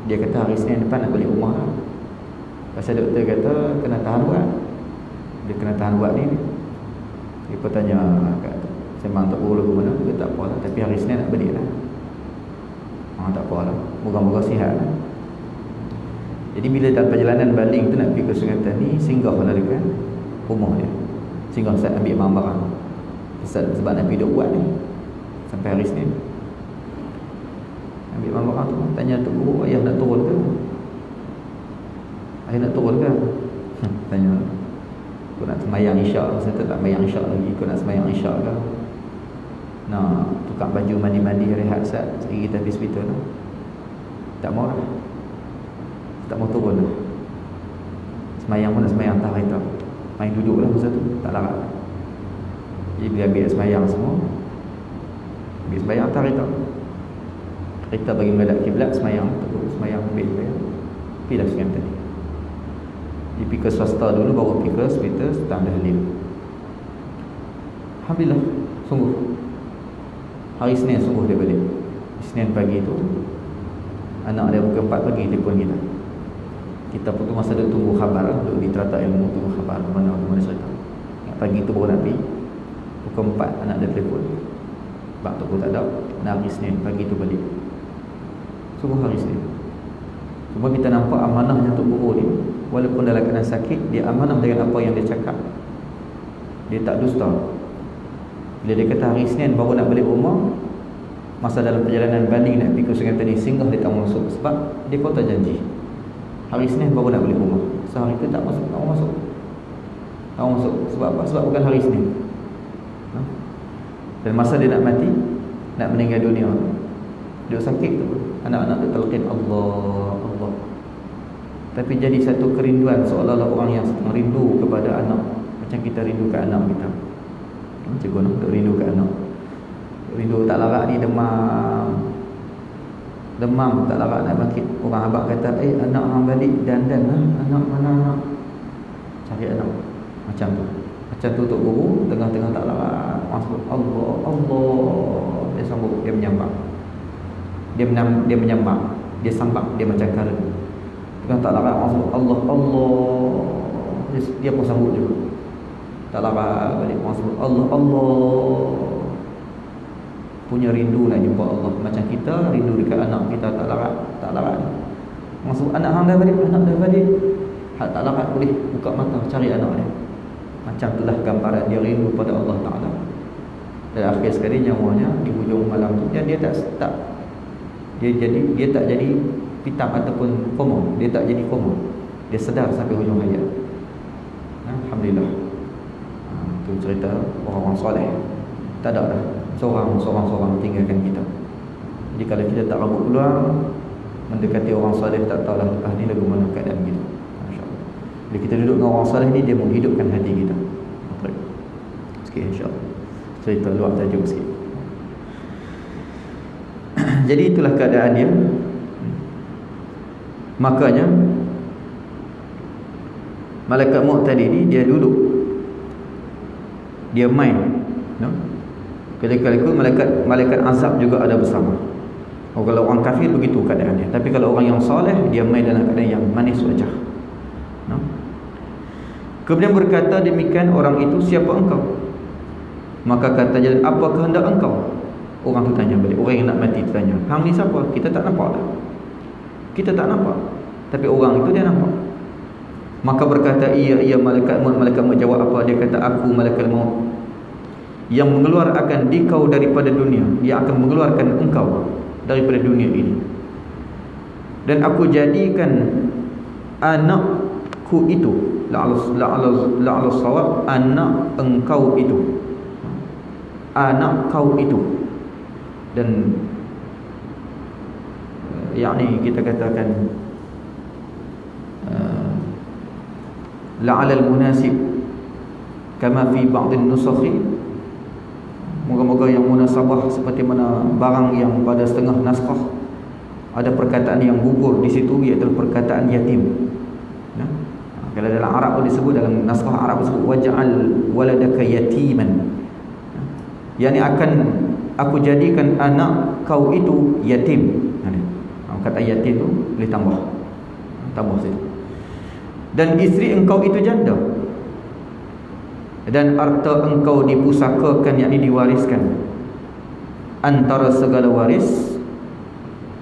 Dia kata hari Isnin depan nak balik rumah lah. Pasal doktor kata kena tahan buat. Dia kena tahan buat ni. Dia pun tanya kat sembang tak boleh ke mana. Dia tak apa lah, tapi hari Isnin nak balik lah. Tak apa lah, moga-moga sihat lah. Jadi bila dalam perjalanan balik tu nak pergi ke Sungai Petani, singgah lah dekat rumah dia. Singgah saat ambil barang-barang. Sebab nak pergi duk buat ni sampai hari Isnin. Ambil barang-barang tu, tanya Tok Guru, ayah nak turun ke? Ayah nak turun ke? Tanya, kau nak sembahyang isyak? Saya tak sembahyang isyak lagi. Kau nak sembahyang isyak ke? Nak tukar baju mandi-mandi rehat saat sekali kita pergi hospital lah. Tak mau lah, tak mau turun lah. Sembahyang pun nak sembahyang tak kereta, main duduk lah masa tu, tak larat. Jadi bila habis sembahyang semua, habis sembahyang tak kereta, kereta bagi menghadap kiblat, sembahyang, terus sembahyang, habis sembahyang, pergi lah Sungai Petani. Dia pergi ke swasta dulu, baru pergi ke hospital, setang dah halim. Alhamdulillah, Sungguh. Hari Isnin sungguh dia balik. Isnin pagi tu anak dia pukul 4 pagi telefon kita. Kita pun tu masa dia tunggu khabar, duduk di teratak ilmu tunggu khabar mana cerita. Pagi tu baru nak pergi. Pukul 4 anak dia telefon. Bak tu pun tak ada. Nak hari Isnin pagi tu balik. Sungguh hari Isnin. Cuma kita nampak amanahnya Tok Guru ni, walaupun dalam keadaan sakit, dia amanah dengan apa yang dia cakap. Dia tak dusta. Bila dia kata hari Isnin baru nak balik rumah, masa dalam perjalanan balik nak pergi ke Sungai Petani, singgah dia tak masuk sebab dia kata janji hari Isnin baru nak balik rumah. Sehari itu tak masuk, tak masuk. Tak masuk. Sebab apa? Sebab bukan hari Isnin. Dan masa dia nak mati, nak meninggal dunia, dia sakit tu, anak-anak dia talqin Allah, Allah. Tapi jadi satu kerinduan, seolah-olah orang yang rindu kepada anak, macam kita rindu ke anak kita. Macam mana nak rindu ke anak? Rindu tak larat ni demam tak larat nak bangkit. Orang abang kata, anak hang balik dandan lah. Anak mana anak? Cari anak. Macam tu Tok Guru tengah-tengah tak larat masuk Allah, Allah. Dia sambut, dia menyambang. Dia menyambang, dia sambang, dia macam kara. Tengah tak larat masuk Allah, Allah. Dia pun sambut juga. Tak larat balik masuk Allah, Allah. Punya rindu nak jumpa Allah. Macam kita rindu dekat anak kita tak larat. Masuk anak hang dah balik, hak tak larat boleh buka mata cari anak dia. Macam itulah gambaran dia rindu pada Allah Ta'ala. Dan akhir sekali nyawanya di hujung malam tu dia tak jadi pitam ataupun koma. Dia tak jadi koma. Dia sedar sampai hujung hayat. Alhamdulillah. Itu cerita orang-orang soleh. Tak ada dah seorang tinggalkan kita. Jadi kalau kita tak rambut peluang mendekati orang soleh, tak tahulah lepas ni lagu mana keadaan kita. Masya-Allah. Bila kita duduk dengan orang soleh ni, dia menghidupkan hati kita. Sikit insya-Allah. Cerita luar tajuk sikit. Jadi itulah keadaan dia. Makanya malaikat maut tadi ni dia duduk, dia main, no? Kali-kali malaikat azab juga ada bersama. Kalau orang kafir begitu keadaannya. Tapi kalau orang yang soleh, dia main dalam keadaan yang manis wajah, no? Kemudian berkata demikian orang itu, siapa engkau? Maka kata dia, apa kehendak engkau? Orang tu tanya balik, orang yang nak mati tu tanya, hang ni siapa? Kita tak nampak dah. Kita tak nampak. Tapi orang itu dia nampak. Maka berkata, iya malaikat maut. Malaikat maut jawab apa? Dia kata, aku malaikat maut yang mengeluarkan dikau daripada dunia. Dia akan mengeluarkan engkau daripada dunia ini. Dan aku jadikan anakku itu, la'ala sawab, anak engkau itu, anak kau itu. Dan yakni kita katakan la'ala al-munasib kama fi ba'd an-nusakh. Moga-moga yang munasabah seperti mana barang yang pada setengah naskah ada perkataan yang gugur di situ, iaitu perkataan yatim. Nah, kalau dalam Arab pun disebut, dalam naskah Arab disebut waj'al waladaka yatiman. Yani akan aku jadikan anak kau itu yatim. Kata yatim tu boleh tambah situ. Dan isteri engkau itu janda. Dan harta engkau dipusakakan, yakni diwariskan antara segala waris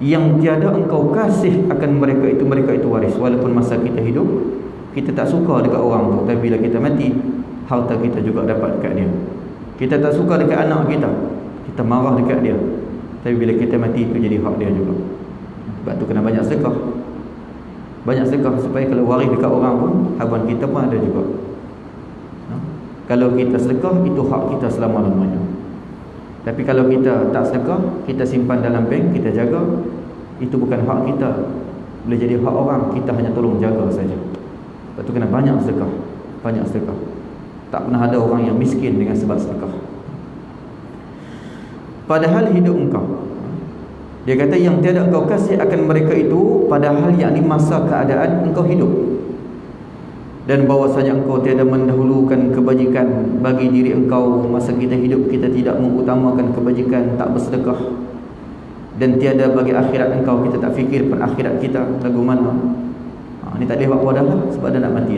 yang tiada engkau kasih akan mereka itu waris. Walaupun masa kita hidup kita tak suka dekat orang tu, tapi bila kita mati, harta kita juga dapat dekat dia. Kita tak suka dekat anak kita, kita marah dekat dia, tapi bila kita mati itu jadi hak dia juga. Sebab tu kena banyak sedekah. Banyak sedekah supaya kalau waris dekat orang pun, haban kita pun ada juga. Kalau kita sedekah, itu hak kita selama-lamanya. Tapi kalau kita tak sedekah, kita simpan dalam bank, kita jaga, itu bukan hak kita, boleh jadi hak orang, kita hanya tolong jaga saja. Sebab tu kena banyak sedekah. Banyak sedekah. Tak pernah ada orang yang miskin dengan sebab sedekah. Padahal hidup engkau, dia kata yang tiada engkau kasih akan mereka itu, padahal yakni masa keadaan engkau hidup. dan bahwasanya engkau tiada mendahulukan kebajikan bagi diri engkau masa kita hidup. Kita tidak mengutamakan kebajikan, tak bersedekah, dan tiada bagi akhirat engkau, kita tak fikir pun akhirat kita lagu mana. Ni tak boleh buat apa dah lah, sebab dah nak mati.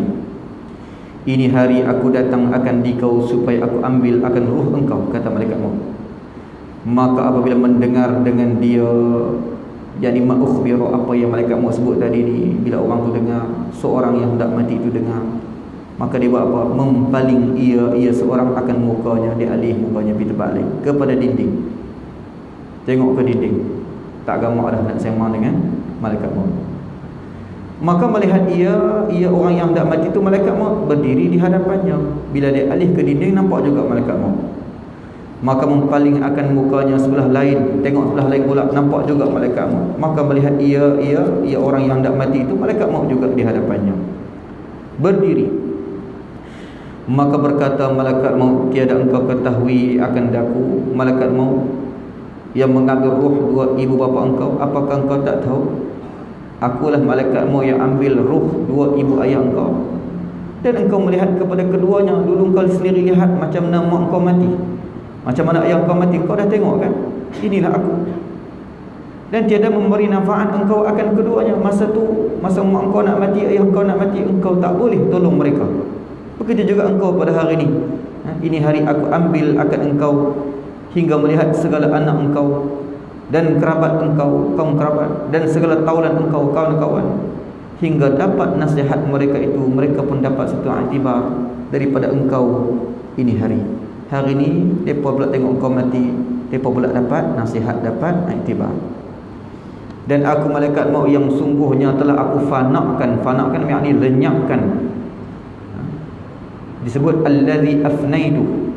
Ini hari aku datang akan dikau supaya aku ambil akan ruh engkau, kata malaikat maut. Maka apabila mendengar dengan dia, jadi ma'ukhbiru, apa yang malaikat maut sebut tadi ni, bila orang tu dengar, seorang yang hendak mati tu dengar, maka dia buat apa? Mempaling ia seorang akan mukanya, dia alih mukanya pergi terbalik kepada dinding. Tengok ke dinding, tak gamak dah nak sembang dengan malaikat maut. Maka melihat ia orang yang hendak mati tu, malaikat maut berdiri di hadapannya. Bila dia alih ke dinding, nampak juga malaikat maut. Maka mempaling akan mukanya sebelah lain, tengok sebelah lain pula, nampak juga malaikat maut. Maka melihat ia orang yang hendak mati itu, malaikat maut juga di hadapannya, berdiri. Maka berkata malaikat maut, tiada engkau ketahui akan daku, malaikat maut yang mengambil ruh dua ibu bapa engkau, apakah engkau tak tahu? Akulah malaikat maut yang ambil ruh dua ibu ayah engkau, dan engkau melihat kepada keduanya. Dulu engkau sendiri lihat macam mana mak engkau mati, macam mana ayah engkau mati, engkau dah tengok kan? Inilah aku. Dan tiada memberi nafa'at engkau akan keduanya. Masa tu, masa mak engkau nak mati, ayah engkau nak mati, engkau tak boleh tolong mereka. Begitu juga engkau pada hari ini. Ini hari aku ambil akan engkau, hingga melihat segala anak engkau dan kerabat engkau, kaum kerabat, dan segala taulan engkau, kawan-kawan, hingga dapat nasihat mereka itu. Mereka pun dapat satu iktibar daripada engkau ini hari. Hari ini mereka pula tengok engkau mati, mereka pula dapat nasihat, dapat iktibar. Dan aku malaikat maut yang sungguhnya telah aku fanakan maknanya lenyapkan. Disebut allazi afnaitu,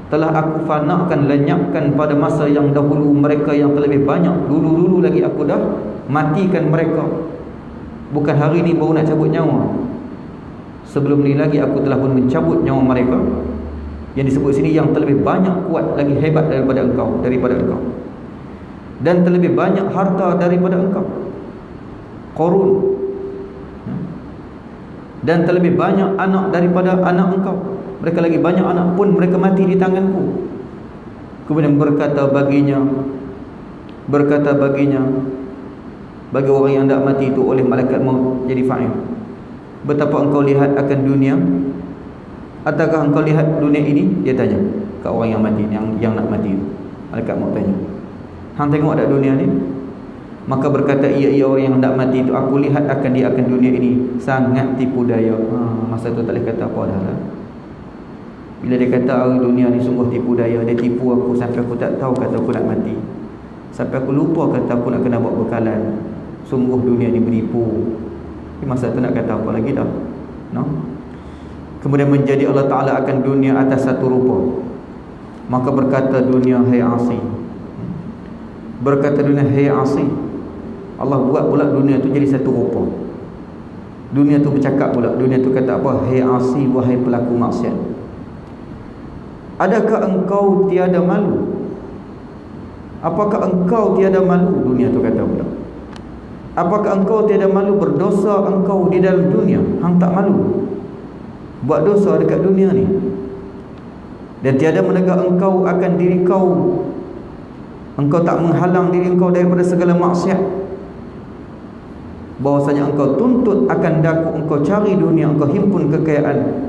telah aku fanakan, lenyapkan pada masa yang dahulu mereka yang terlebih banyak. Dulu-dulu lagi aku dah matikan mereka. Bukan hari ni baru nak cabut nyawa. Sebelum ni lagi aku telah pun mencabut nyawa mereka. Yang disebut sini yang terlebih banyak kuat lagi hebat daripada engkau, dan terlebih banyak harta daripada engkau, Qarun, dan terlebih banyak anak daripada anak engkau. Mereka lagi banyak anak pun mereka mati di tanganku. Kemudian berkata baginya, bagi orang yang hendak mati itu oleh malaikat maut, jadi fa'il, betapa engkau lihat akan dunia? Ataukah engkau lihat dunia ini? Dia tanya ke orang yang mati, yang nak mati itu. Malaikat maut tanya, hang tengok tak dunia ni? Maka berkata ia orang yang hendak mati itu, aku lihat akan dia akan dunia ini, sangat tipu daya. Masa tu tak boleh kata apa dah lah. Bila dia kata dunia ni sungguh tipu daya, dia tipu aku sampai aku tak tahu kata aku nak mati, sampai aku lupa kata aku nak kena buat bekalan. Sungguh dunia ni menipu. Masa tu nak kata apa lagi dah, no? Kemudian menjadi Allah Ta'ala akan dunia atas satu rupa. Maka berkata dunia, hai asi. Berkata dunia, hai asi. Allah buat pula dunia tu jadi satu rupa. Dunia tu bercakap pula. Dunia tu kata apa? Hai asi, wahai pelaku maksiat, adakah engkau tiada malu? Apakah engkau tiada malu? Dunia tu kata pula, apakah engkau tiada malu berdosa engkau di dalam dunia? Hang tak malu buat dosa dekat dunia ni, dan tiada menegak engkau akan diri kau. Engkau tak menghalang diri engkau daripada segala maksiat. Bahwasanya engkau tuntut akan daku, engkau cari dunia, engkau himpun kekayaan,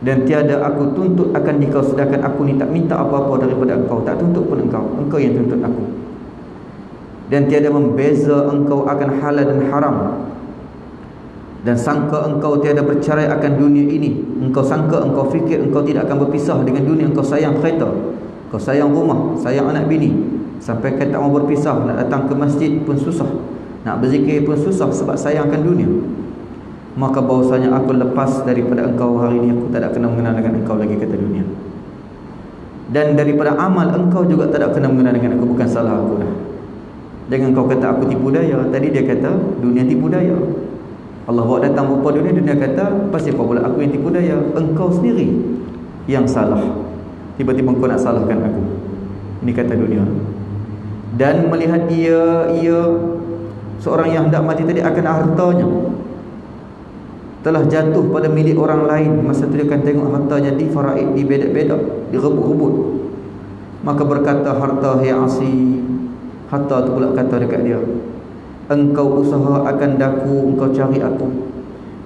dan tiada aku tuntut akan dikau, sedangkan aku ni tak minta apa-apa daripada engkau, tak tuntut pun engkau yang tuntut aku. Dan tiada membeza engkau akan halal dan haram, dan sangka engkau tiada bercerai akan dunia ini. Engkau sangka, engkau fikir engkau tidak akan berpisah dengan dunia. Engkau sayang kereta, kau sayang rumah, sayang anak bini, sampai kata mau berpisah, nak datang ke masjid pun susah, nak berzikir pun susah sebab sayangkan dunia. Maka bahwasanya aku lepas daripada engkau hari ini, aku tak ada kena mengenal dengan engkau lagi, kata dunia. Dan daripada amal engkau juga tak ada kena mengenal dengan aku, bukan salah aku dah. Jangan kau kata aku tipu daya. Tadi dia kata dunia tipu daya. Allah bawa datang rupa dunia, dunia kata pasti apa pula aku yang tipu daya. Engkau sendiri yang salah. Tiba-tiba engkau nak salahkan aku. Ini kata dunia. Dan melihat ia seorang yang hendak mati tadi akan hartanya. telah jatuh pada milik orang lain, masa tu dia akan tengok hartanya difaraid, dibedak-bedak, direbut-rebut. Maka berkata harta, "Hai asi." Harta tu pula kata dekat dia, "Engkau usaha akan daku, engkau cari aku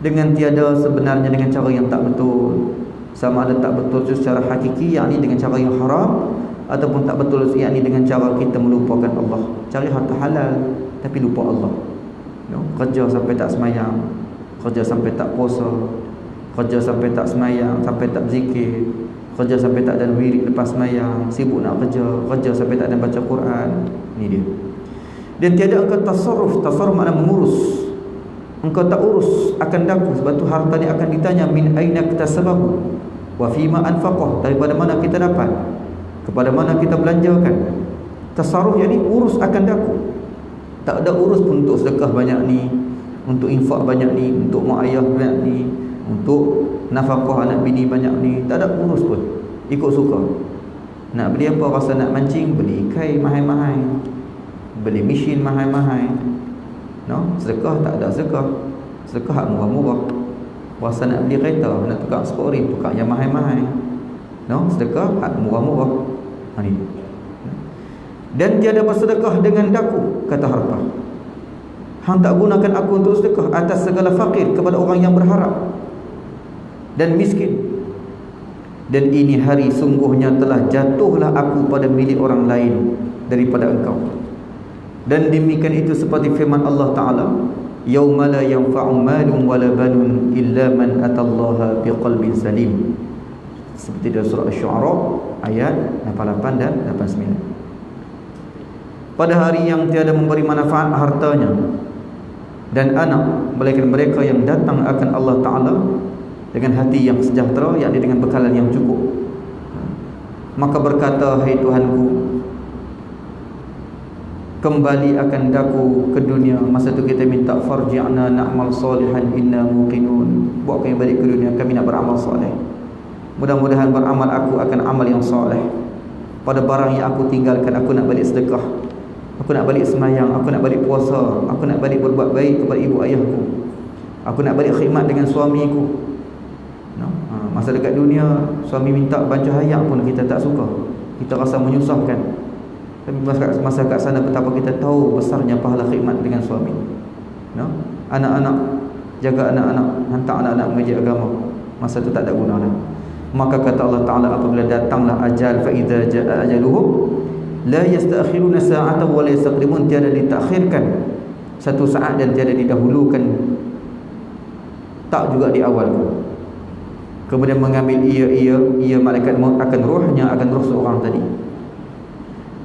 dengan tiada sebenarnya, dengan cara yang tak betul. Sama ada tak betul secara hakiki, yakni dengan cara yang haram, ataupun tak betul yakni dengan cara kita melupakan Allah. Cari harta halal tapi lupa Allah. Kerja sampai tak semayang, kerja sampai tak puasa, kerja sampai tak semayang, sampai tak berzikir, kerja sampai tak ada wirid lepas semayang, sibuk nak kerja, kerja sampai tak ada baca Quran." Ini dia. Dan tiada engkau tasarruf. Tasarruf makna mengurus. Engkau tak urus akan daku, sebab tu harta ni akan ditanya, min aina iktasabahu wa fima anfaqah, daripada mana kita dapat, kepada mana kita belanjakan. Tasarruf yakni urus akan daku. Tak ada urus pun untuk sedekah banyak ni, untuk infak banyak ni, untuk mak ayah banyak ni, untuk nafkah anak bini banyak ni. Tak ada urus pun, ikut suka. Nak beli apa, rasa nak mancing, beli ikai mahal-mahal, beli mesin mahal-mahal. Sedekah tak ada sedekah. Sedekah hak murah-murah. Rasa nak beli kereta, nak tukar sport rim, tukar yang mahal-mahal. Sedekah hak murah-murah. Ni. Dan tiada bersedekah dengan daku, kata harta. Hang tak gunakan aku untuk sedekah atas segala fakir, kepada orang yang berharap dan miskin. Dan ini hari sungguhnya telah jatuhlah aku pada milik orang lain daripada engkau. Dan demikian itu seperti firman Allah Ta'ala, yauma la yanfa'u malun wala banun illa man atallaha biqalbin salim. Seperti dalam surah Asy-Syu'ara ayat 88 dan 89. Pada hari yang tiada memberi manfaat hartanya dan anak, melainkan mereka yang datang akan Allah Ta'ala dengan hati yang sejahtera, yakni dengan bekalan yang cukup. Maka berkata, "Hai Tuhanku, kembali akan daku ke dunia." Masa tu kita minta, "Farji'na na'mal salihan inna muqinun." Buat kami balik ke dunia, kami nak beramal soleh. Mudah-mudahan beramal aku akan amal yang soleh. Pada barang yang aku tinggalkan, aku nak balik sedekah, aku nak balik semayang, aku nak balik puasa, aku nak balik berbuat baik kepada ibu ayahku, aku nak balik khidmat dengan suamiku. Masa dekat dunia, suami minta baca hayat pun kita tak suka, kita rasa menyusahkan. Tapi masa kat sana, betapa kita tahu besarnya pahala khidmat dengan suami. Anak-anak, jaga anak-anak, hantar anak-anak mengaji agama, masa tu tak ada guna dah. Maka kata Allah Ta'ala, apabila datanglah ajal, fa idza jaa ajaluhum la yasta'khiruna sa'atan wa la yastaqdimun, tiada ditakhirkan satu saat dan tiada didahulukan, tak juga diawalkan. Kemudian mengambil ia malaikat maut akan rohnya, akan roh seorang tadi.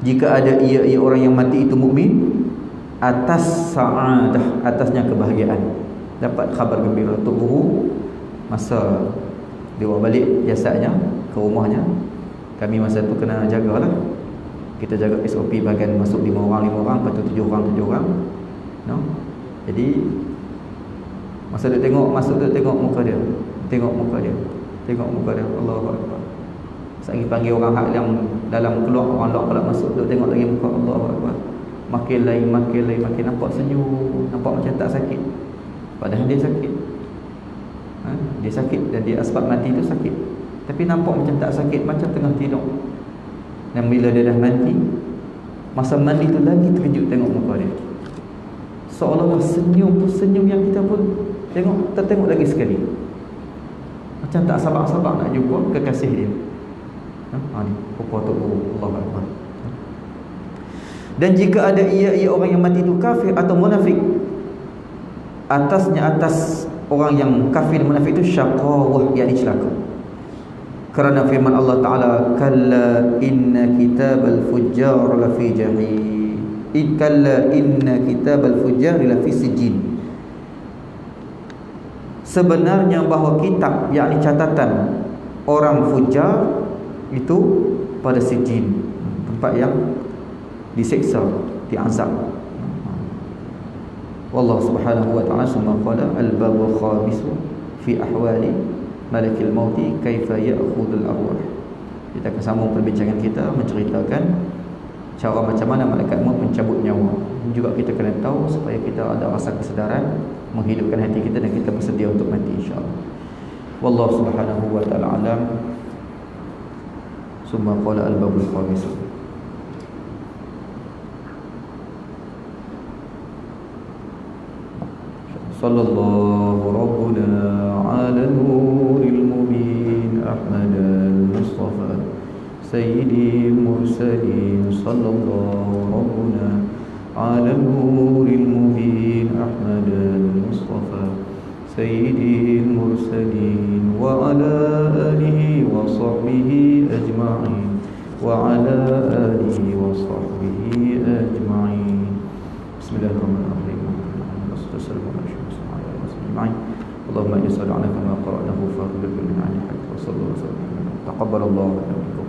Jika ada ia orang yang mati itu mukmin, atas sa'adah, atasnya kebahagiaan, dapat khabar gembira. Tubuh masa dibawa balik jasadnya ke rumahnya, kami masa tu kena jagalah. Kita jaga SOP bahagian masuk 5 orang, lepas tu 7 orang. Jadi masa dia tengok, masuk tu tengok muka dia, tengok muka dia, Allahu Akbar. Sekali panggil orang hak yang dalam keluar, orang luar pula masuk, duk tengok lagi muka, Allahu Akbar. Makin lain, makin nampak senyum, nampak macam tak sakit, padahal dia sakit. Dia sakit, dan dia asbab mati tu sakit, tapi nampak macam tak sakit, macam tengah tidur. Dan bila dia dah mati, masa mandi tu lagi terkejut tengok muka dia, seolah-olah senyum tu senyum yang kita pun tengok lagi sekali, macam tak sabar-sabar nak jumpa kekasih dia. Ni rupa tubuh, Allah Akbar. Dan jika ada ia orang yang mati itu kafir atau munafik, atas orang yang kafir dan munafik itu syaqawah, yakni celaka. Kerana firman Allah Ta'ala, kalla inna kitabal fujjar lafi jahim, kalla inna kitabal fujjar lafi sijin. Sebenarnya bahawa kitab, yakni catatan orang fujar itu pada sijin, tempat yang diseksa, diazab. Wallahu subhanahu wa ta'ala summa qala al-babu khamisu fi ahwali malakil mauti kaifa ya'khudul arwah. Kita akan sambung perbincangan kita menceritakan cara macam mana malaikat maut mencabut nyawa. Juga kita kena tahu supaya kita ada rasa kesedaran, menghidupkan hati kita dan kita bersedia untuk mati insya-Allah. Wallahu subhanahu wa ta'ala alam. Summa qala al-babul khamis. Sallallahu rabbuna ala nuril mubin Ahmad al-Mustafa Sayyidil mursalin. Sallallahu rabbuna ala nuril mubin Ahmad al-Mustafa Sayyidil mursalin wa ala alihi wa sahbihi ajma'in wa ala alihi wa sahbihi ajma'in. Bismillahirrahmanirrahim. اللهم إني صل على كما قرأناه فاغفر لنا عنك وصلى الله وسلم. تقبل الله منا.